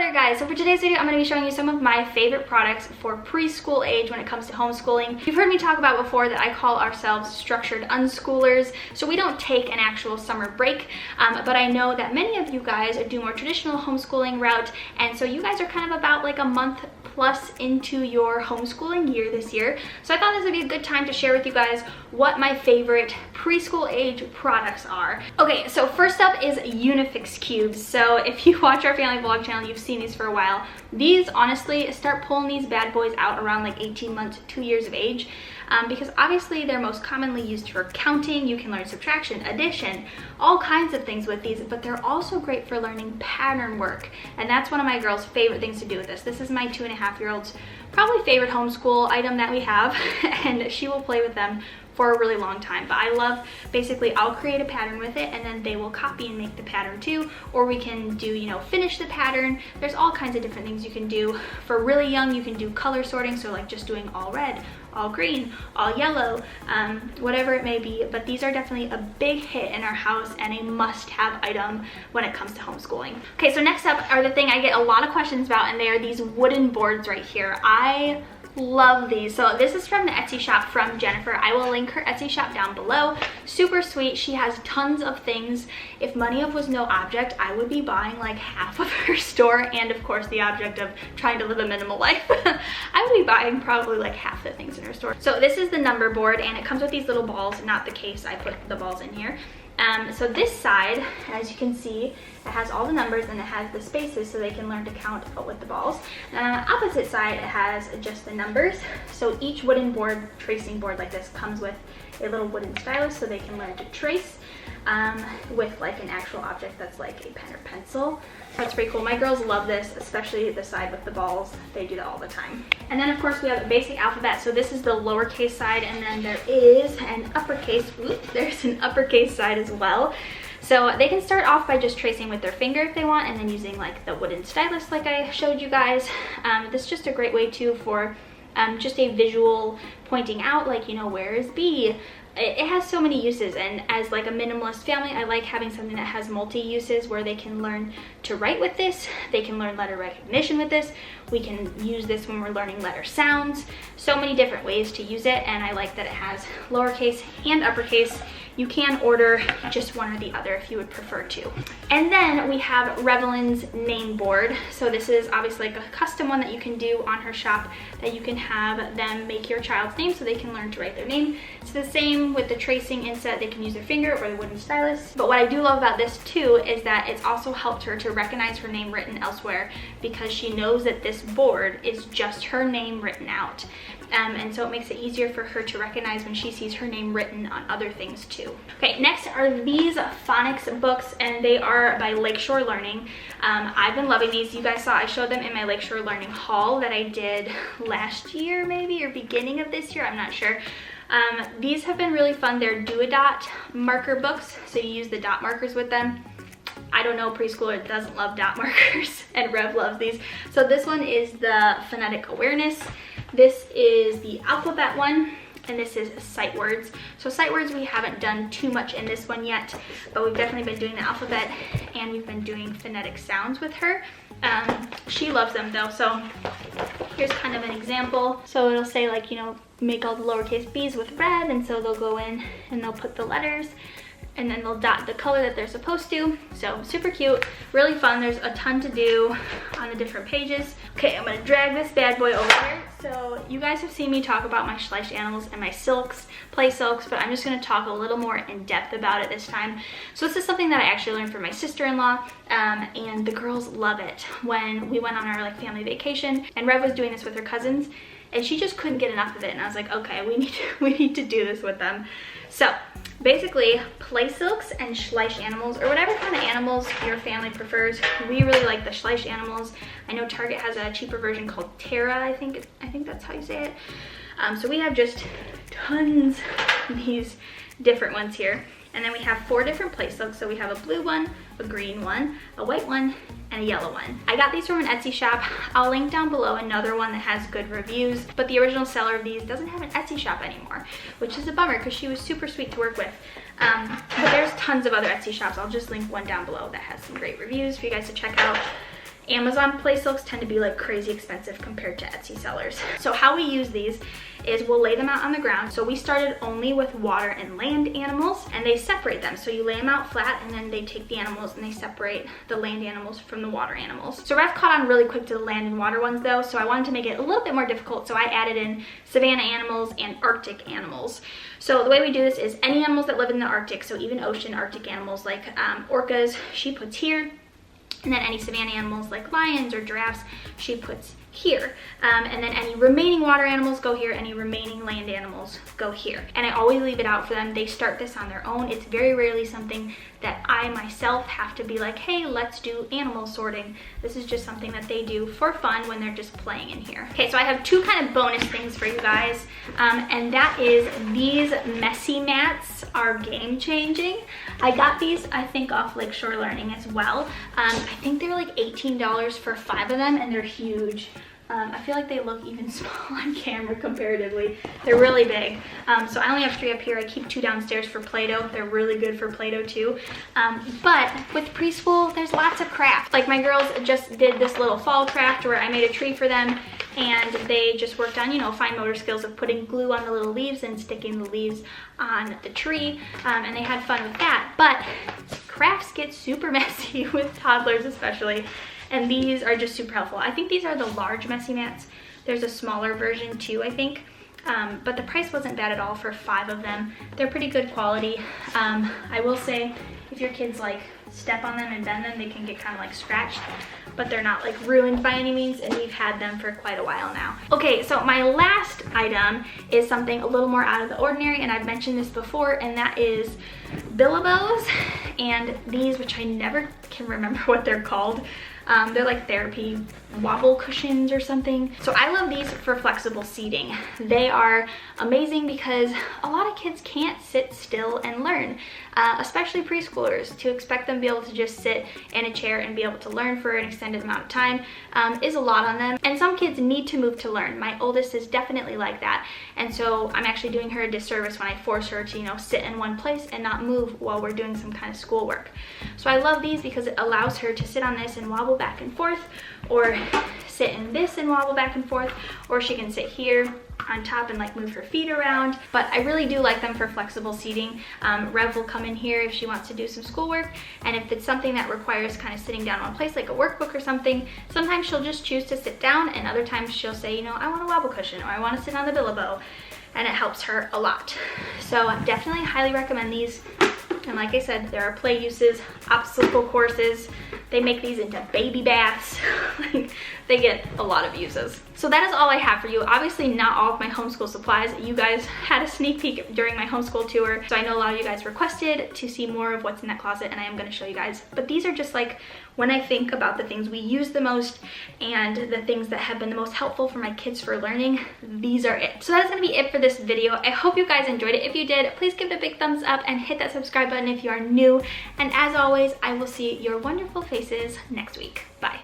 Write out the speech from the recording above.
there guys, so for today's video I'm going to be showing you some of my favorite products for preschool age when it comes to homeschooling. You've heard me talk about before that I call ourselves structured unschoolers, so we don't take an actual summer break, but I know that many of you guys do more traditional homeschooling route, and so you guys are kind of about like a month plus into your homeschooling year this year. So I thought this would be a good time to share with you guys what my favorite preschool age products are. Okay, so first up is Unifix cubes. So if you watch our family vlog channel, you've seen these for a while. These, honestly, start pulling these bad boys out around like 18 months, 2 years of age. Because obviously they're most commonly used for counting. You can learn subtraction, addition, all kinds of things with these, but they're also great for learning pattern work. And that's one of my girls' favorite things to do with this. This is my 2.5-year-old's probably favorite homeschool item that we have, and she will play with them for a really long time. But I love, basically I'll create a pattern with it and then they will copy and make the pattern too, or we can do, you know, finish the pattern. There's all kinds of different things you can do. For really young, you can do color sorting, so like just doing all red, all green, all yellow, whatever it may be. But these are definitely a big hit in our house and a must-have item when it comes to homeschooling. Okay, so next up are the thing I get a lot of questions about, and they are these wooden boards right here. I love these. So this is from the Etsy shop from Jennifer. I will link her Etsy shop down below. Super sweet. She has tons of things. If money was no object, I would be buying like half of her store, and of course the object of trying to live a minimal life. I would be buying probably like half the things in her store. So this is the number board, and it comes with these little balls, not the case. I put the balls in here. So this side, as you can see, it has all the numbers and it has the spaces so they can learn to count with the balls. And on the opposite side, it has just the numbers. So each wooden board, tracing board like this, comes with a little wooden stylus so they can learn to trace with like an actual object that's like a pen or pencil. So that's pretty cool. My girls love this, especially the side with the balls. They do that all the time. And then of course we have the basic alphabet. So this is the lowercase side, and then there is an uppercase, there's an uppercase side as well. So they can start off by just tracing with their finger if they want, and then using like the wooden stylus like I showed you guys. This is just a great way too for just a visual pointing out, like, you know, where is B? It has so many uses, and as like a minimalist family, I like having something that has multi-uses where they can learn to write with this, they can learn letter recognition with this, we can use this when we're learning letter sounds. So many different ways to use it, and I like that it has lowercase and uppercase. You can order just one or the other if you would prefer to. And then we have Revelin's name board. So this is obviously like a custom one that you can do on her shop, that you can have them make your child's name so they can learn to write their name. It's the same with the tracing inset. They can use their finger or the wooden stylus. But what I do love about this too is that it's also helped her to recognize her name written elsewhere, because she knows that this board is just her name written out. And so it makes it easier for her to recognize when she sees her name written on other things too. Okay, next are these phonics books, and they are by Lakeshore Learning. I've been loving these. You guys saw I showed them in my Lakeshore Learning haul that I did last year maybe, or beginning of this year, I'm not sure. These have been really fun. They're do-a-dot marker books, so you use the dot markers with them. I don't know a preschooler that doesn't love dot markers, and Rev loves these. So this one is the phonetic awareness. This is the alphabet one, and this is sight words. So sight words we haven't done too much in this one yet, but we've definitely been doing the alphabet, and we've been doing phonetic sounds with her. She loves them though, so here's kind of an example. So it'll say like, you know, make all the lowercase b's with red, and so they'll go in and they'll put the letters, and then they'll dot the color that they're supposed to. So super cute, really fun. There's a ton to do on the different pages. Okay, I'm gonna drag this bad boy over here. So you guys have seen me talk about my Schleich animals and my silks, play silks, but I'm just gonna talk a little more in depth about it this time. So this is something that I actually learned from my sister-in-law, and the girls love it. When we went on our like family vacation, and Rev was doing this with her cousins, and she just couldn't get enough of it, and I was like, okay, we need to do this with them. So basically, play silks and Schleich animals, or whatever kind of animals your family prefers. We really like the Schleich animals. I know Target has a cheaper version called Terra, I think that's how you say it. So we have just tons of these different ones here. And then we have 4 different play silks. So we have a blue one, a green one, a white one, and a yellow one. I got these from an Etsy shop. I'll link down below another one that has good reviews, but the original seller of these doesn't have an Etsy shop anymore, which is a bummer because she was super sweet to work with. But there's tons of other Etsy shops. I'll just link one down below that has some great reviews for you guys to check out. Amazon play silks tend to be like crazy expensive compared to Etsy sellers. So how we use these is we'll lay them out on the ground. So we started only with water and land animals, and they separate them. So you lay them out flat, and then they take the animals and they separate the land animals from the water animals. So Rev caught on really quick to the land and water ones though, so I wanted to make it a little bit more difficult, so I added in savanna animals and Arctic animals. So the way we do this is any animals that live in the Arctic, so even ocean Arctic animals like orcas, she puts here, and then any savanna animals like lions or giraffes, she puts here. And then any remaining water animals go here, any remaining land animals go here. And I always leave it out for them. They start this on their own. It's very rarely something that I myself have to be like, hey, let's do animal sorting. This is just something that they do for fun when they're just playing in here. Okay, so I have two kind of bonus things for you guys, and that is these messy mats are game changing. I got these, I think, off Lakeshore Learning as well. I think they were like $18 for 5 of them, and they're huge. I feel like they look even small on camera comparatively. They're really big. So I only have 3 up here. I keep 2 downstairs for Play-Doh. They're really good for Play-Doh too. But with preschool, there's lots of craft. Like my girls just did this little fall craft where I made a tree for them, and they just worked on, you know, fine motor skills of putting glue on the little leaves and sticking the leaves on the tree, and they had fun with that. But crafts get super messy with toddlers especially. And these are just super helpful. I think these are the large messy mats. There's a smaller version too, I think. But the price wasn't bad at all for 5 of them. They're pretty good quality. I will say, if your kids like step on them and bend them, they can get kind of like scratched, but they're not like ruined by any means, and we've had them for quite a while now. Okay, so my last item is something a little more out of the ordinary, and I've mentioned this before, and that is billabos. And these, which I never can remember what they're called, they're like therapy wobble cushions or something. So I love these for flexible seating. They are amazing because a lot of kids can't sit still and learn, especially preschoolers. To expect them to be able to just sit in a chair and be able to learn for an extended amount of time is a lot on them. And some kids need to move to learn. My oldest is definitely like that. And so I'm actually doing her a disservice when I force her to, you know, sit in one place and not move while we're doing some kind of schoolwork. So I love these because it allows her to sit on this and wobble back and forth, or sit in this and wobble back and forth, or she can sit here on top and like move her feet around. But I really do like them for flexible seating. Rev will come in here if she wants to do some schoolwork, and if it's something that requires kind of sitting down in one place, like a workbook or something, sometimes she'll just choose to sit down, and other times she'll say, you know, I want a wobble cushion, or I want to sit on the billabo, and it helps her a lot. So definitely highly recommend these. And like I said, there are play uses, obstacle courses. They make these into baby baths. Like, they get a lot of uses. So that is all I have for you. Obviously not all of my homeschool supplies. You guys had a sneak peek during my homeschool tour, so I know a lot of you guys requested to see more of what's in that closet, and I am going to show you guys. But these are just like, when I think about the things we use the most and the things that have been the most helpful for my kids for learning, these are it. So that's going to be it for this video. I hope you guys enjoyed it. If you did, please give it a big thumbs up and hit that subscribe button if you are new. And as always, I will see your wonderful faces next week. Bye.